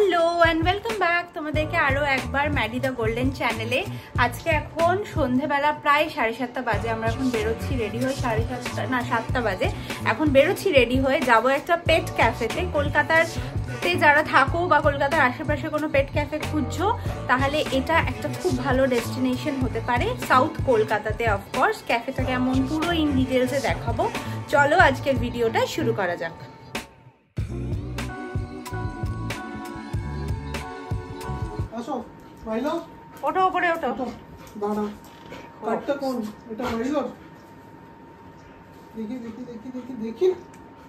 Hello and welcome back তোমাদেরকে আরো একবার ম্যাডি দ্য গোল্ডেন চ্যানেলে। আজকে এখন সন্ধেবেলা প্রায় 7:30 বাজে। আমরা এখন বেরোচ্ছি রেডি হয়ে, 7:30 বাজে এখন বেরোচ্ছি রেডি হয়ে, যাবো একটা পেট ক্যাফেতে। কলকাতাতে যারা থাকো বা কলকাতার আশেপাশে কোনো পেট ক্যাফে খুঁজছো তাহলে এটা একটা খুব ভালো ডেস্টিনেশন হতে পারে সাউথ কলকাতাতে। অফকোর্স ক্যাফেটা কেমন পুরো ইন ডিটেলসে দেখাবো। চলো আজকের ভিডিওটা শুরু করা যাক। ওটা উপরে ওটা দাঁড়া, কাটটা কোন? এটা মাইলর। দেখি দেখি দেখি দেখি দেখি,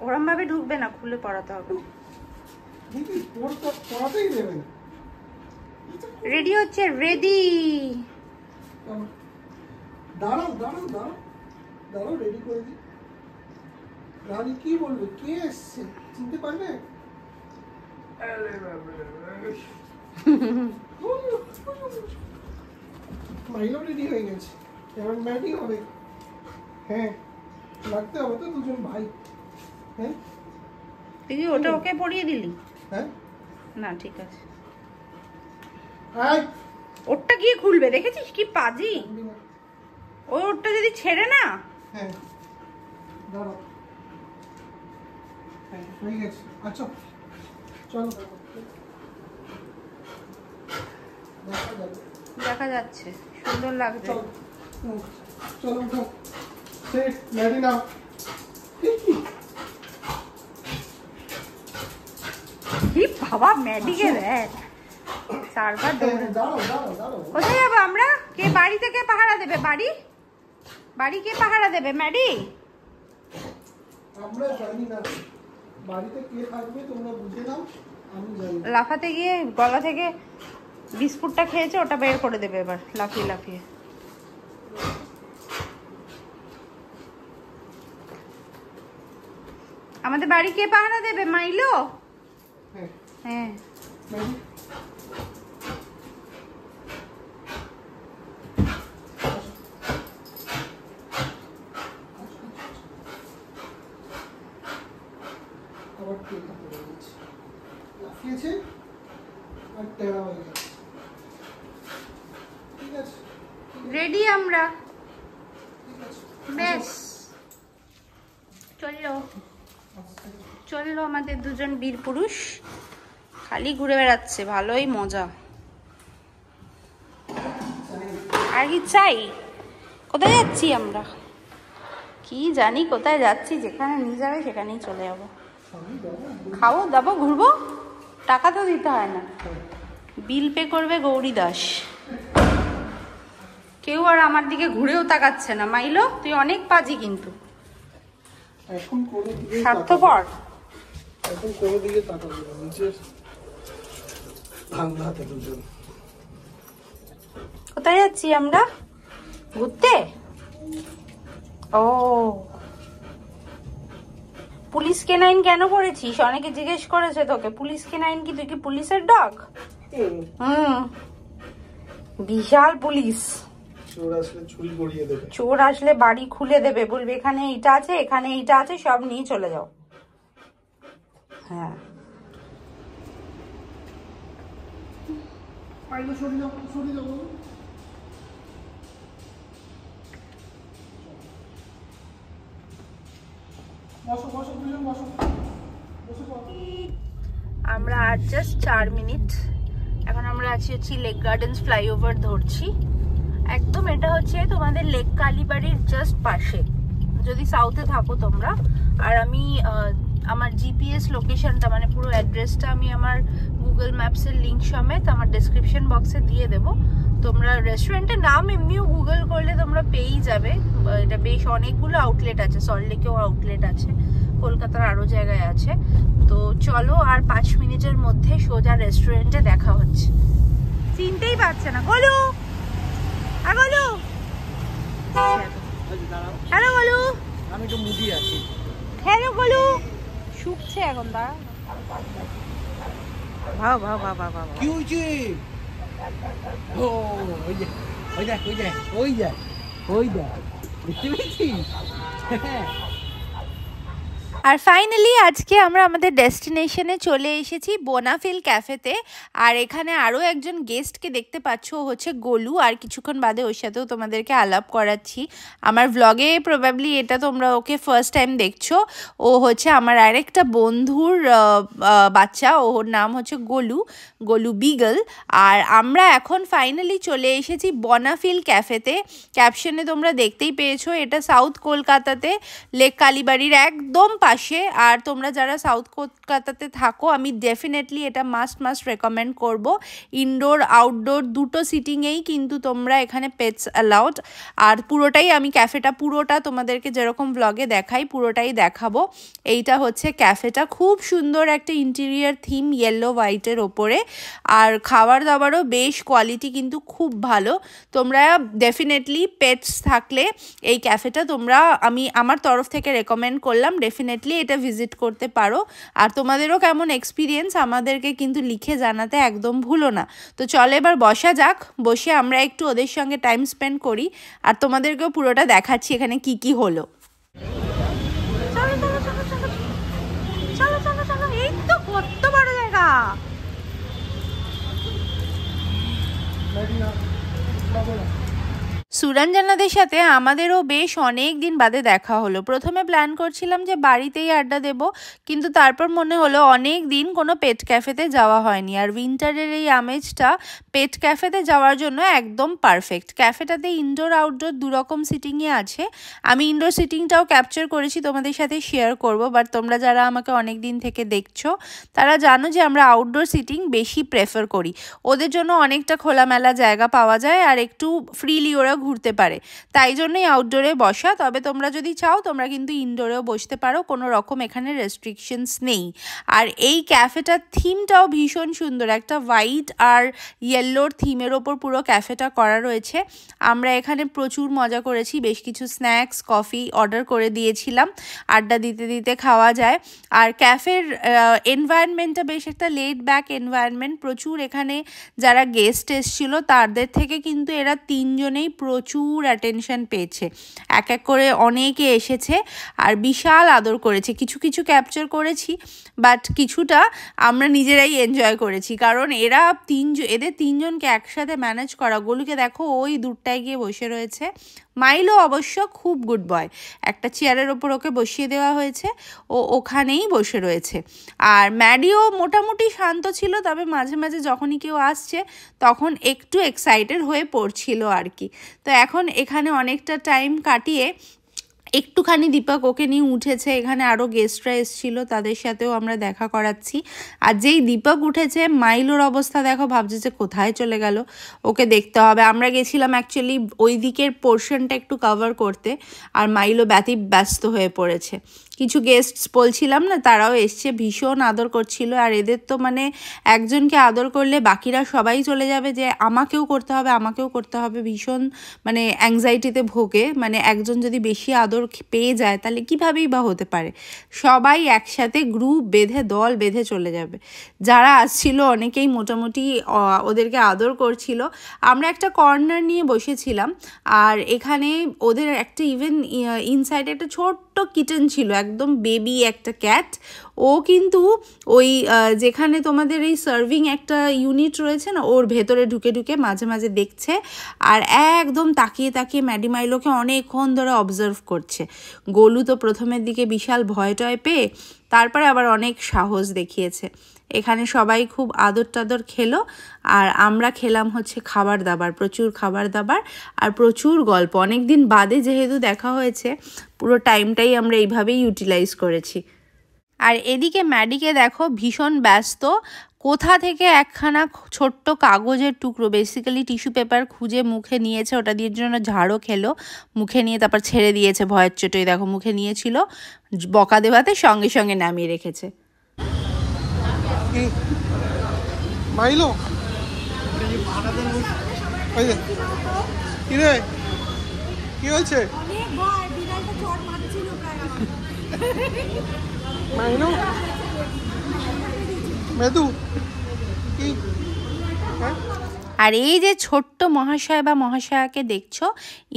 ওরম ভাবে ঢুকবে না, খুলে পড়াতে হবে। দেখি ওরটা পড়াতেই দেবে না। রেডি হচ্ছে, রেডি। দাঁড়াও দাঁড়াও দাঁড়াও দাঁড়াও, রেডি করে দিই। রানী কি বলবে? কে এসছে চিনতে পারবে? মাইলো রেডি হয়ে গেছে, এবার ম্যাডি হবে। হ্যাঁ লাগতে হবে তো, দুজন ভাই। হ্যাঁ তুই ওটা ওকে পড়িয়ে দিলি? হ্যাঁ না ঠিক আছে। হাই, ওরটা গিয়ে খুলবে, দেখেছিস কি পাজি? ওরটা যদি ছেড়ে না। হ্যাঁ দাঁড়াও, হ্যাঁ হয়ে গেছে। আচ্ছা চলো, দেখা যাচ্ছে, সুন্দর লাগছে। চলো উঠো, সেট রেডি নাও। কি বাবা, ম্যাডিকে দেখ চারবার দৌড়ে। দাঁড়াও দাঁড়াও দাঁড়াও, কোথায় যাবো আমরা? কে বাড়ি থেকে পাহারা দেবে? বাড়ি কে পাহারা দেবে? ম্যাডি? আমরা জানি না বাড়িতে কে থাকবে, তোমরা বুঝে নাও। আমি জানি না। লাফাতে গিয়ে গলা থেকে বিস্কুটটা খেয়েছে, ওটা বের করে দেবে এবার লাফিয়ে লাফিয়ে। আমাদের বাড়ি কে পাহারা দেবে? মাইলো? হ্যাঁ রেডি আমরা, বেশ চললো আমাদের দুজন বীর পুরুষ খালি ঘুরে বেড়াচ্ছে, ভালোই মজা। আর কি চাই? কোথায় যাচ্ছি আমরা? কি জানি কোথায় যাচ্ছি, যেখানে নিয়ে যাবে সেখানেই চলে যাবো। খাবো দাবো ঘুরবো, টাকা তো দিতে হয় না, বিল পে করবে গৌরী দাস। কেউ আর আমার দিকে ঘুরেও তাকাচ্ছে না। মাইলো তুই অনেক পাজি কিন্তু, স্বার্থপর। এখন কোনো দিকে তাকাবো না, নিচের ভাঙা হাতে দুজন। কোথায় যাচ্ছি আমরা? ঘুরতে? ও, পুলিশ কেনাইন কেন পড়েছিস? অনেকে জিজ্ঞেস করেছে তোকে, পুলিশ কেনাইন কি? তুই কি পুলিশের ডগ? বিশাল পুলিশ। চোর আসলে চুরি করিয়ে দেবে, চোর আসলে বাড়ি খুলে দেবে, বলবে এখানে এইটা আছে, এখানে এইটা আছে, সব নিয়ে চলে যাও। হ্যাঁ আমরা আর জাস্ট 4 মিনিট। এখন আমরা আছি লেক গার্ডেন্স ফ্লাইওভার ধরছি একদম। এটা হচ্ছে তোমাদের লেক কালীবাড়ির জাস্ট পাশে যদি সাউথে থাকো তোমরা। আর আমি আমার জিপিএস লোকেশনটা, মানে পুরো অ্যাড্রেসটা আমি আমার গুগল ম্যাপসের লিঙ্ক সমেত আমার ডেসক্রিপশন বক্সে দিয়ে দেবো। তোমরা রেস্টুরেন্টের নাম এমনিও গুগল করলে তোমরা পেয়েই যাবে। এটা বেশ অনেকগুলো আউটলেট আছে, সল্টলেকেও আউটলেট আছে, কলকাতার আরও জায়গায় আছে। তো চলো, আর 5 মিনিটের মধ্যে সোজা রেস্টুরেন্টে দেখা হচ্ছে। চিনতেই পারছে না গোলু। আর গোলু, হ্যালো গোলু। আমি তো মুডি আছি। হ্যালো গোলু, শুকছে এখন। দাঁড়া, ভাও ভাও ভাও ভাও ভাও। কি হয়েছে? ও ওই যে ওই দেখ ওই দেখ ওই দেখ ওই দেখ, দেখতে পেয়েছিস? আর ফাইনালি আজকে আমরা আমাদের ডেস্টিনেশনে চলে এসেছি বোনাফিল ক্যাফেতে। আর এখানে আরও একজন গেস্টকে দেখতে পাচ্ছ, ও হচ্ছে গোলু। আর কিছুক্ষণ বাদে ওর সাথেও তোমাদেরকে আলাপ করাচ্ছি। আমার ভ্লগে প্রবাবলি এটা তোমরা ওকে ফার্স্ট টাইম দেখছো। ও হচ্ছে আমার আরেকটা বন্ধুর বাচ্চা, ওর নাম হচ্ছে গোলু বিগল। আর আমরা এখন ফাইনালি চলে এসেছি বোনাফিল ক্যাফেতে। ক্যাপশনে তোমরা দেখতেই পেয়েছো, এটা সাউথ কলকাতাতে লেক কালীবাড়ির একদম পাশে। আর তোমরা যারা সাউথ কলকাতাতে থাকো, আমি ডেফিনেটলি এটা মাস্ট রেকমেন্ড করব। ইনডোর আউটডোর দুটো সিটিংয়েই কিন্তু তোমরা এখানে পেটস অ্যালাউড। আর পুরোটাই আমি ক্যাফেটা পুরোটা তোমাদেরকে যেরকম ব্লগে দেখাই পুরোটাই দেখাবো। এইটা হচ্ছে ক্যাফেটা, খুব সুন্দর একটা ইন্টেরিয়ার থিম ইয়েলো হোয়াইটের ওপরে। আর খাবার দাবারও বেশ কোয়ালিটি কিন্তু খুব ভালো। তোমরা ডেফিনেটলি পেটস থাকলে এই ক্যাফেটা তোমরা আমার তরফ থেকে রেকমেন্ড করলাম, ডেফিনেটলি এটা ভিজিট করতে পারো। আর তোমাদেরও কেমন এক্সপিরিয়েন্স আমাদেরকে কিন্তু লিখে জানাতে একদম ভুলো না। তো চলো এবার বসা যাক, বসে আমরা একটু ওদের সঙ্গে টাইম স্পেন্ড করি। আর তোমাদেরকেও পুরোটা দেখাচ্ছি এখানে কি হলো। এই তো কত বড় জায়গা। সুরঞ্জনাদের সাথে আমাদেরও বেশ অনেক দিন বাদে দেখা হলো। প্রথমে প্ল্যান করছিলাম যে বাড়িতেই আড্ডা দেব, কিন্তু তারপর মনে হলো অনেক দিন কোনো পেট ক্যাফেতে যাওয়া হয়নি। আর উইন্টারের এই আমেজটা পেট ক্যাফেতে যাওয়ার জন্য একদম পারফেক্ট। ক্যাফেটাতে ইনডোর আউটডোর দুরকম সিটিংই আছে। আমি ইনডোর সিটিংটাও ক্যাপচার করেছি, তোমাদের সাথে শেয়ার করব। বাট তোমরা যারা আমাকে অনেক দিন থেকে দেখছো তারা জানো যে আমরা আউটডোর সিটিং বেশি প্রেফার করি। ওদের জন্য অনেকটা খোলামেলা জায়গা পাওয়া যায় আর একটু ফ্রিলি ওরা ঘুরতে পারে, তাই জন্যই আউটডোরে বসা। তবে তোমরা যদি চাও তোমরা কিন্তু ইনডোরেও বসতে পারো, কোনো রকম এখানে রেস্ট্রিকশনস নেই। আর এই ক্যাফেটার থিমটাও ভীষণ সুন্দর, একটা হোয়াইট আর ইয়েলোর থিমের ওপর পুরো ক্যাফেটা করা রয়েছে। আমরা এখানে প্রচুর মজা করেছি, বেশ কিছু স্ন্যাক্স কফি অর্ডার করে দিয়েছিলাম, আড্ডা দিতে দিতে খাওয়া যায়। আর ক্যাফের এনভায়রনমেন্টটা বেশ একটা লেড ব্যাক এনভায়রনমেন্ট। প্রচুর এখানে যারা গেস্ট এসেছিলো তাদের থেকে কিন্তু এরা তিনজনেই প্রচুর অ্যাটেনশন পেয়েছে। এক করে অনেকে এসেছে আর বিশাল আদর করেছে। কিছু ক্যাপচার করেছি, বাট কিছুটা আমরা নিজেরাই এনজয় করেছি, কারণ এদের তিনজনকে একসাথে ম্যানেজ করা। গোলুকে দেখো ওই দূরটায় গিয়ে বসে রয়েছে। মাইলো অবশ্য খুব গুড বয়, একটা চেয়ারের ওপর ওকে বসিয়ে দেওয়া হয়েছে, ও ওখানেই বসে রয়েছে। আর ম্যাডিও মোটামুটি শান্ত ছিল, তবে মাঝে মাঝে যখনই কেউ আসছে তখন একটু এক্সাইটেড হয়ে পড়ছিল আর কি। তো এখন এখানে অনেকটা টাইম কাটিয়ে একটুখানি দীপক ওকে নিয়ে উঠেছে। এখানে আরও গেস্টরা এসেছিলো, তাদের সাথেও আমরা দেখা করাচ্ছি। আর যেই দীপক উঠেছে মাইলোর অবস্থা দেখো, ভাবছে যে কোথায় চলে গেল, ওকে দেখতে হবে। আমরা গেছিলাম অ্যাকচুয়ালি ওই দিকের পোর্শনটা একটু কভার করতে, আর মাইলো ব্যস্ত হয়ে পড়েছে। কিছু গেস্টস বলছিলাম না, তারাও এসছে, ভীষণ আদর করছিল। আর এদের তো মানে একজনকে আদর করলে বাকিরা সবাই চলে যাবে যে আমাকেও করতে হবে, ভীষণ মানে অ্যাংজাইটিতে ভোগে। মানে একজন যদি বেশি আদর পেয়ে যায় তাহলে কীভাবেই বা হতে পারে। সবাই একসাথে গ্রুপ বেঁধে দল বেঁধে চলে যাবে। যারা আসছিল অনেকেই মোটামুটি ওদেরকে আদর করছিল। আমরা একটা কর্নার নিয়ে বসেছিলাম, আর এখানে ওদের একটা ইভেন ইনসাইডে একটা ছোট্ট কিটেন ছিল, একদম বেবি একটা ক্যাট। ও কিন্তু ওই যেখানে তোমাদের এই সার্ভিং একটা ইউনিট রয়েছে না, ওর ভেতরে ঢুকে মাঝে মাঝে দেখছে। আর একদম তাকিয়ে ম্যাডিমাইলোকে অনেকক্ষণ ধরে অবজার্ভ করছে। গোলু তো প্রথমের দিকে বিশাল ভয় টয় পেয়ে তারপরে আবার অনেক সাহস দেখিয়েছে। এখানে সবাই খুব আদর টাদর খেলো, আর আমরা খেলাম হচ্ছে খাবার দাবার, প্রচুর খাবার দাবার আর প্রচুর গল্প। অনেক দিন বাদে যেহেতু দেখা হয়েছে, পুরো টাইমটাই আমরা এইভাবেই ইউটিলাইজ করেছি। আর এদিকে ম্যাডিকে দেখো ভীষণ ব্যস্ত, কোথা থেকে একখানা ছোট্ট কাগজের টুকরো, বেসিক্যালি টিস্যু পেপার খুঁজে মুখে নিয়েছে, ওটা দিয়ে জন্য ঝাড়ও খেলো, মুখে নিয়ে তারপর ছেড়ে দিয়েছে ভয়ের চোটেই। দেখো মুখে নিয়েছিল, বকা দেওয়াতে সঙ্গে সঙ্গে নামিয়ে রেখেছে। মাইলো কি রে, কি হয়েছে? মাইলো মেদু কি? আর এই যে ছোট্ট মহাশয় বা মহাশয়াকে দেখছো,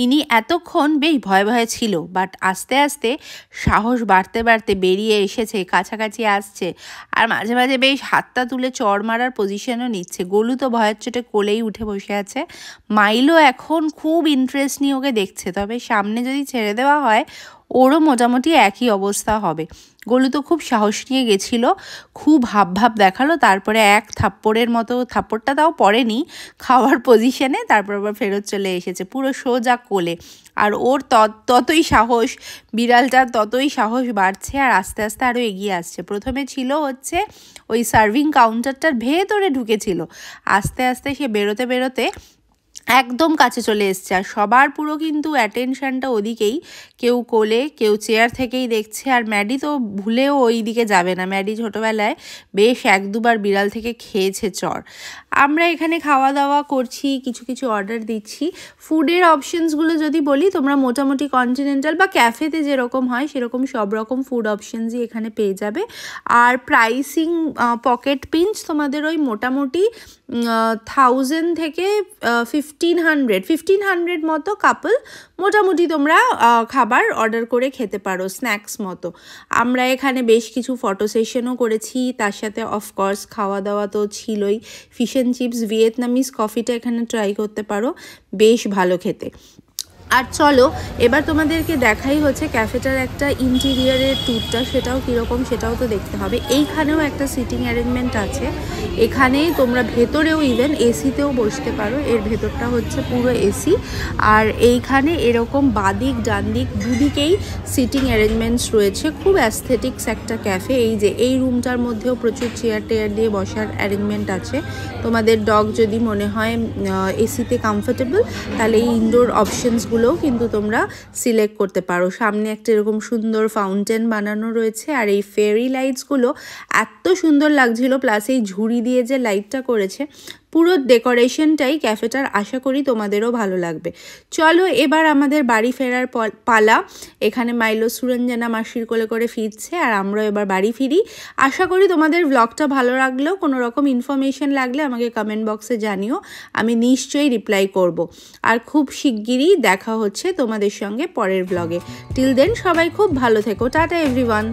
ইনি এতক্ষণ বেশ ভয়ে ভয়ে ছিল, বাট আস্তে আস্তে সাহস বাড়তে বাড়তে বেরিয়ে এসেছে, কাছাকাছি আসছে, আর মাঝে মাঝে বেশ হাতটা তুলে চড় মারার পজিশনও নিচ্ছে। গোলু তো ভয়ের চোটে কোলেই উঠে বসে আছে। মাইলো এখন খুব ইন্টারেস্ট নিয়ে ওকে দেখছে, তবে সামনে যদি ছেড়ে দেওয়া হয় ওরও মোটামুটি একই অবস্থা হবে। গোলু তো খুব সাহস নিয়ে গেছিলো, খুব ভাব দেখালো, তারপরে এক থাপ্পড়ের মতো, থাপ্পড়টা তাও পড়েনি, খাওয়ার পজিশনে, তারপর আবার ফেরত চলে এসেছে পুরো সোজা কোলে। আর ওর ততই সাহস, বিড়ালটার ততই সাহস বাড়ছে আর আস্তে আস্তে আরও এগিয়ে আসছে। প্রথমে ছিল হচ্ছে ওই সার্ভিং কাউন্টারটার ভেতরে ঢুকেছিল, আস্তে আস্তে সে বেরোতে বেরোতে একদম কাছে চলে এসছে। আর সবার পুরো কিন্তু অ্যাটেনশনটা ওদিকেই, কেউ কোলে, কেউ চেয়ার থেকেই দেখছে। আর ম্যাডি তো ভুলেও ওই দিকে যাবে না, ম্যাডি ছোটোবেলায় বেশ 1-2 বার বিড়াল থেকে খেয়েছে চড়। আমরা এখানে খাওয়া দাওয়া করছি, কিছু কিছু অর্ডার দিচ্ছি। ফুডের অপশানসগুলো যদি বলি, তোমরা মোটামুটি কন্টিনেন্টাল বা ক্যাফেতে যেরকম হয় সেরকম সব রকম ফুড অপশানসই এখানে পেয়ে যাবে। আর প্রাইসিং পকেট পিঞ্চ তোমাদের ওই মোটামুটি 1000 থেকে 1500 মতো কাপল মোটামুটি তোমরা খাবার অর্ডার করে খেতে পারো, স্ন্যাক্স মতো। আমরা এখানে বেশ কিছু ফটো সেশনও করেছি, তার সাথে অফকোর্স খাওয়া দাওয়া তো ছিলই। ফিশ অ্যান্ড চিপস, ভিয়েতনামিজ কফিটা এখানে ট্রাই করতে পারো, বেশ ভালো খেতে। আর চলো এবার তোমাদেরকে দেখাই হচ্ছে ক্যাফেটার একটা ইন্টেরিয়ারের ট্যুরটা, সেটাও কীরকম সেটাও তো দেখতে হবে। এইখানেও একটা সিটিং অ্যারেঞ্জমেন্ট আছে, এখানে তোমরা ভেতরেও ইভেন এসিতেও বসতে পারো, এর ভেতরটা হচ্ছে পুরো এসি। আর এইখানে এরকম বাদিক ডানদিক দুদিকেই সিটিং অ্যারেঞ্জমেন্টস রয়েছে, খুব অ্যাস্থেটিক্স একটা ক্যাফে। এই যে এই রুমটার মধ্যেও প্রচুর চেয়ার টেয়ার দিয়ে বসার অ্যারেঞ্জমেন্ট আছে। তোমাদের ডগ যদি মনে হয় এসিতে কমফোর্টেবল, তাহলে এই ইনডোর অপশনসগুলোও কিন্তু তোমরা সিলেক্ট করতে পারো। সামনে একটা এরকম সুন্দর ফাউন্টেন বানানো রয়েছে, আর এই ফেরি লাইটসগুলো এত সুন্দর লাগছিল, প্লাস এই ঝুড়ি দিয়ে যে লাইটটা করেছে, পুরো ডেকোরেশনটাই ক্যাফেটার, আশা করি তোমাদেরও ভালো লাগবে। চলো এবার আমাদের বাড়ি ফেরার পালা। এখানে মাইলো সুরঞ্জনা মাসির কোলে করে ফিরছে, আর আমরাও এবার বাড়ি ফিরি। আশা করি তোমাদের ব্লগটা ভালো লাগলেও কোনো রকম ইনফরমেশন লাগলে আমাকে কমেন্ট বক্সে জানিও, আমি নিশ্চয়ই রিপ্লাই করব। আর খুব শিগগিরই দেখা হচ্ছে তোমাদের সঙ্গে পরের ব্লগে। টিল দেন সবাই খুব ভালো থেকো, টাটা এভরিওয়ান।